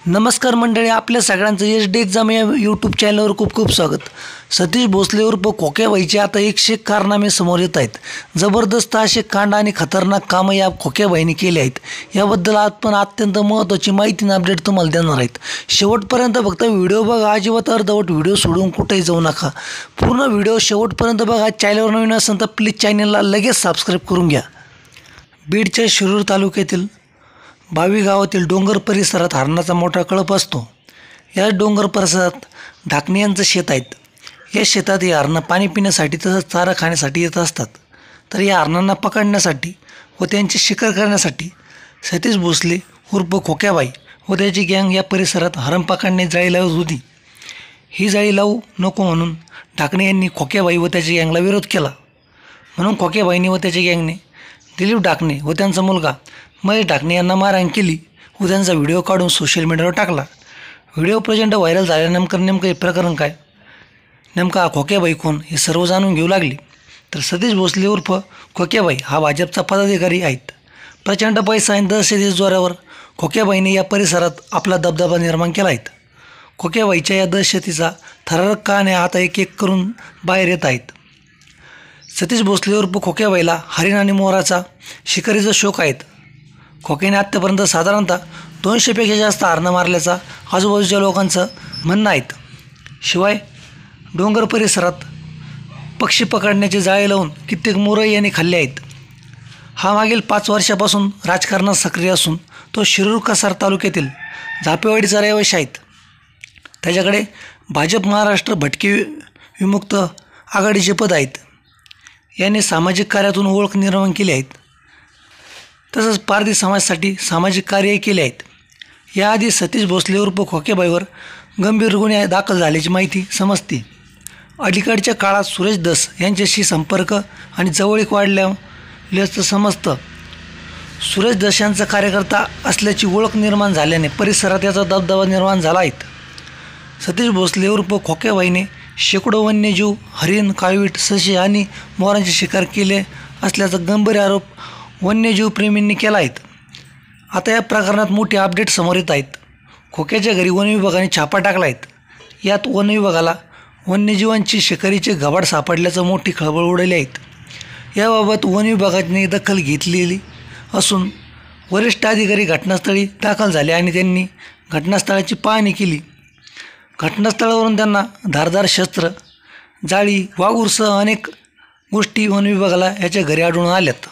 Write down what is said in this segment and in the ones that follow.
नमस्कार मंडळी, आपल्या सगळ्यांचं HD एक्झाम या यूट्यूब चॅनलवर खूप खूप स्वागत। सतीश भोसले उर्फ खोक्याबाईचे आता 101 कारनामे समोर येत आहेत। जबरदस्त असे कांड आणि खतरनाक कामं या खोक्याबाईंनी केले आहेत। याबद्दल आपण अत्यंत महत्त्वाची माहिती आणि अपडेट तुम्हाला देणार आहेत। शेवटपर्यंत फक्त व्हिडिओ बघा, अजिबात अर्धवट व्हिडिओ सोडून कुठेही जाऊ नका। पूर्ण व्हिडिओ शेवटपर्यंत बघा। चॅनलवर नवीन असेल तर प्लीज चॅनलला लगेच सबस्क्राईब करून घ्या। बीडच्या शिरूर तालुक्यातील बावी गावातील डोंगर परिसरात हरणाचा मोठा कळप असतो। या डोंगर परिसरात ढाकणे यांचं शेत आहे। या शेतात ही हरणं पाणी पिण्यासाठी तसंच चारा खाण्यासाठी येत असतात। तर या हरणांना पकडण्यासाठी व त्यांची शिकार करण्यासाठी सतीश भोसले उर्फ खोक्याबाई व त्याची गँग या परिसरात हरण पकडण्याची जाळी लावत होती। ही जाळी लावू नको म्हणून ढाकणे यांनी खोक्याबाई व त्याच्या गँगला विरोध केला। म्हणून खोक्याबाईंनी व त्याच्या गँगने दिलीप ढाकणे व त्यांचा मुलगा महेश ढाकणे यांना मारहाण केली व त्यांचा व्हिडिओ काढून सोशल मीडियावर टाकला। व्हिडिओ प्रचंड व्हायरल झाल्यानंतर नेमकं हे प्रकरण काय, नेमका खोक्याबाई कोण हे सर्व जाणून घेऊ लागले। तर सतीश भोसले उर्फ खोक्याबाई हा भाजपचा पदाधिकारी आहेत। प्रचंड पैसा आणि दहशतीच्या जोरावर खोक्याबाईने या परिसरात आपला दबदबा निर्माण केला आहे। खोक्याबाईच्या या दहशतीचा थरारक कहाण्या आता एक एक करून बाहेर येत आहेत। सतीश भोसले उर्फ खोक्याबाईला हरिण आणि मोराचा शिकारीचा शौक आहे। खोक्याने आत्तापर्यंत साधारणतः 200पेक्षा जास्त हरणं मारल्याचा आजूबाजूच्या लोकांचं म्हणणं आहे। शिवाय डोंगर परिसरात पक्षी पकडण्याचे जाळे लावून कित्येक मोरही यांनी खाल्ले आहेत। हा मागील 5 वर्षापासून राजकारणात सक्रिय असून तो शिरूर कसार तालुक्यातील झापेवाडीचा रहिवासी आहे। त्याच्याकडे भाजप महाराष्ट्र भटके विमुक्त आघाडीचे पद आहेत। याने सामाजिक कार्यातून ओळख निर्माण केली आहे। तसंच पारधी समाजासाठी सामाजिक कार्यही केले आहेत। याआधी सतीश भोसले उर्फ खोक्याबाईवर गंभीर गुन्हे दाखल झाल्याची माहिती समजते। अलीकडच्या काळात सुरेश धस यांच्याशी संपर्क आणि जवळीक वाढल्याचं समजतं। सुरेश धस यांचा कार्यकर्ता असल्याची ओळख निर्माण झाल्याने परिसरात याचा दबदबा निर्माण झाला आहे। सतीश भोसले उर्फ खोक्याबाईने शेकडो वन्यजीव, हरिण, काळवीट, ससे आणि मोरांचे शिकार केले असल्याचा गंभीर आरोप वन्यजीव प्रेमींनी केला आहे। आता या प्रकरणात मोठी अपडेट समोर येत आहेत। खोक्याच्या घरी वन विभागाने छापा टाकला आहे। यात वन विभागाला वन्यजीवांची शिकारीचे घबाड सापडल्याचं मोठी खळबळ उडाली आहे। याबाबत वन विभागाने दखल घेतलेली असून वरिष्ठ अधिकारी घटनास्थळी दाखल झाले आणि त्यांनी घटनास्थळाची पाहणी केली। घटनास्थळावरून त्यांना धारदार शस्त्र, जाळी, वाघूरसह अनेक गोष्टी वन विभागाला याच्या घरी आढळून आल्यात।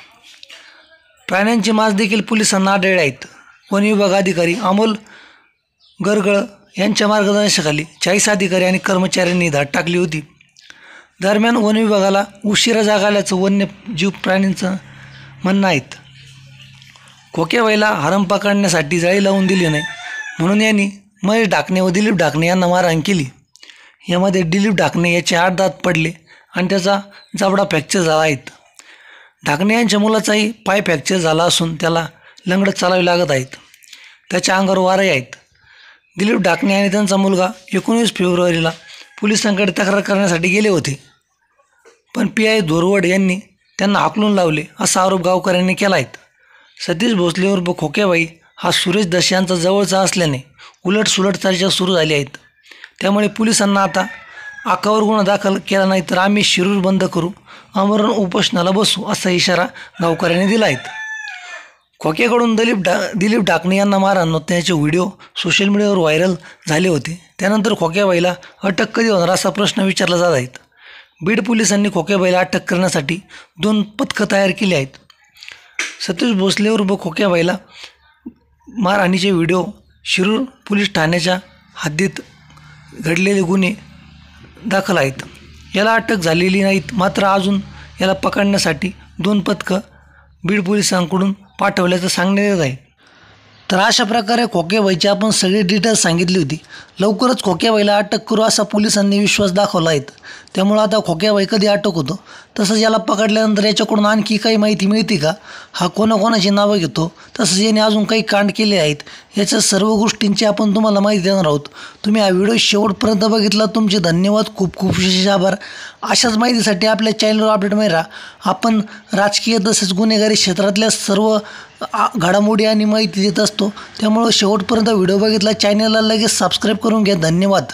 प्राण्यांचे मांस देखील पोलिसांना आढळले आहेत। वन विभाग अधिकारी अमोल गरगळ यांच्या मार्गदर्शनाखाली 40 अधिकारी आणि कर्मचाऱ्यांनी धाड टाकली होती। दरम्यान वन विभागाला उशिरा जाग आल्याचं वन्यजीव प्राण्यांचं म्हणणं आहे। खोक्याबाईला हरण पकडण्यासाठी जाळी लावून दिली नाही म्हणून यांनी महेश ढाकणे व दिलीप ढाकणे यांना मारहाण केली। यामध्ये दिलीप ढाकणे याचे 8 दात पडले आणि त्याचा जबडा फ्रॅक्चर झाला आहे। ढाकणे यांच्या मुलाचाही पाय फ्रॅक्चर झाला असून त्याला लंगडत चालावे लागत आहेत। त्याच्या अंगावर वारे आहेत। दिलीप ढाकणे आणि त्यांचा मुलगा 19 फेब्रुवारीला पोलिसांकडे तक्रार करण्यासाठी गेले होते, पण PI धोरवड यांनी त्यांना हाकलून लावले असा आरोप गावकऱ्यांनी केला आहे। सतीश भोसले उर्फ खोक्याबाई हा सुरेश धस यांचा जवळचा असल्याने उलटसुलट चर्चा सुरू झाली आहेत। त्यामुळे पोलिसांना आता आकावर गुन्हा दाखल केला नाही तर आम्ही शिरूर बंद करू, आमरण उपोषणाला बसू असा इशारा गावकऱ्यांनी दिला आहे। खोक्याकडून दिलीप ढाकणे यांना मारहाण होण्याचे व्हिडिओ सोशल मीडियावर व्हायरल झाले होते। त्यानंतर खोक्याबाईला अटक कधी होणार असा प्रश्न विचारला जात आहे। बीड पोलिसांनी खोक्याबाईला अटक करण्यासाठी 2 पथकं तयार केली आहेत। सतीश भोसले उर्फ खोक्याबाईला मारहाणीचे व्हिडिओ शिरूर पोलीस ठाण्याच्या हद्दीत घडलेले गुन्हे दाखल आहेत। याला अटक झालेली नाहीत, मात्र अजून याला पकडण्यासाठी 2 पथकं बीड पोलिसांकडून पाठवल्याचं सांगण्यात येत आहे। तर अशा प्रकारे खोक्याबाईची आपण सगळी डिटेल्स सांगितली होती। लवकरच खोक्याबाईला अटक करू असा पोलिसांनी विश्वास दाखवला आहे। त्यामुळं आता खोक्याबाई कधी अटक होतो. तसंच याला पकडल्यानंतर याच्याकडून आणखी काही माहिती मिळते का, हा कोणाकोणाची नावं घेतो, तसंच याने अजून काही कांड केले आहेत, याच्या सर्व गोष्टींची आपण तुम्हाला माहिती देणार आहोत. तुम्ही हा व्हिडिओ शेवटपर्यंत बघितला, तुमचे धन्यवाद. खूप खूप विशेष आभार. अशाच माहितीसाठी आपल्या चॅनलवर अपडेट मध्ये राहा. आपण राजकीय तसेच गुन्हेगारी क्षेत्रातल्या सर्व घडामोडी आणि माहिती देत असतो. त्यामुळं शेवटपर्यंत व्हिडिओ बघितला, चॅनलला लगेच सबस्क्राईब करून घ्या. धन्यवाद.